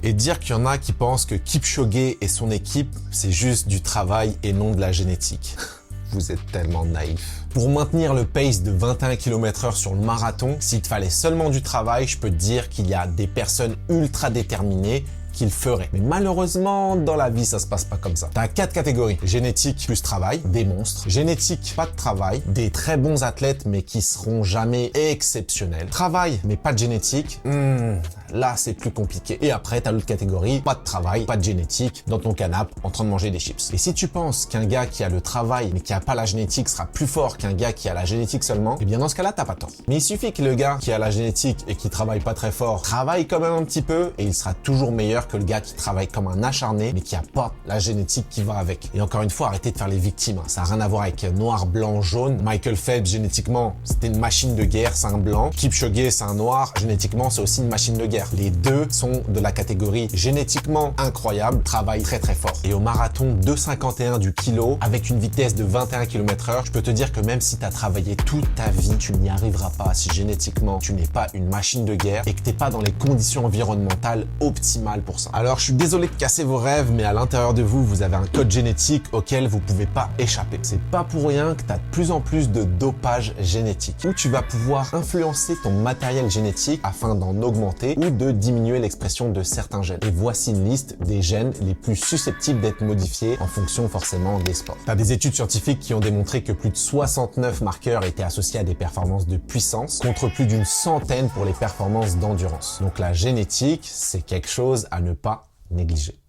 Et dire qu'il y en a qui pensent que Kipchoge et son équipe, c'est juste du travail et non de la génétique. Vous êtes tellement naïf. Pour maintenir le pace de 21 km/h sur le marathon, s'il te fallait seulement du travail, je peux te dire qu'il y a des personnes ultra déterminées qu'il ferait. Mais malheureusement, dans la vie, ça se passe pas comme ça. T'as 4 catégories. Génétique plus travail, des monstres. Génétique, pas de travail, des très bons athlètes, mais qui seront jamais exceptionnels. Travail, mais pas de génétique. Là, c'est plus compliqué. Et après, t'as l'autre catégorie, pas de travail, pas de génétique, dans ton canapé, en train de manger des chips. Et si tu penses qu'un gars qui a le travail, mais qui a pas la génétique, sera plus fort qu'un gars qui a la génétique seulement, eh bien dans ce cas-là, t'as pas tort. Mais il suffit que le gars qui a la génétique et qui travaille pas très fort, travaille quand même un petit peu, et il sera toujours meilleur que le gars qui travaille comme un acharné, mais qui a pas la génétique qui va avec. Et encore une fois, arrêtez de faire les victimes. Ça a rien à voir avec noir, blanc, jaune. Michael Phelps, génétiquement, c'était une machine de guerre, c'est un blanc. Kipchoge, c'est un noir. Génétiquement, c'est aussi une machine de guerre. Les deux sont de la catégorie génétiquement incroyable, travaillent très très fort. Et au marathon 2,51 du kilo, avec une vitesse de 21 km/h, je peux te dire que même si tu as travaillé toute ta vie, tu n'y arriveras pas si génétiquement tu n'es pas une machine de guerre et que t'es pas dans les conditions environnementales optimales pour ça. Alors, je suis désolé de casser vos rêves, mais à l'intérieur de vous, vous avez un code génétique auquel vous pouvez pas échapper. C'est pas pour rien que tu as de plus en plus de dopage génétique, où tu vas pouvoir influencer ton matériel génétique afin d'en augmenter ou de diminuer l'expression de certains gènes. Et voici une liste des gènes les plus susceptibles d'être modifiés en fonction forcément des sports. Tu as des études scientifiques qui ont démontré que plus de 69 marqueurs étaient associés à des performances de puissance, contre plus d'une centaine pour les performances d'endurance. Donc la génétique, c'est quelque chose à ne pas négliger.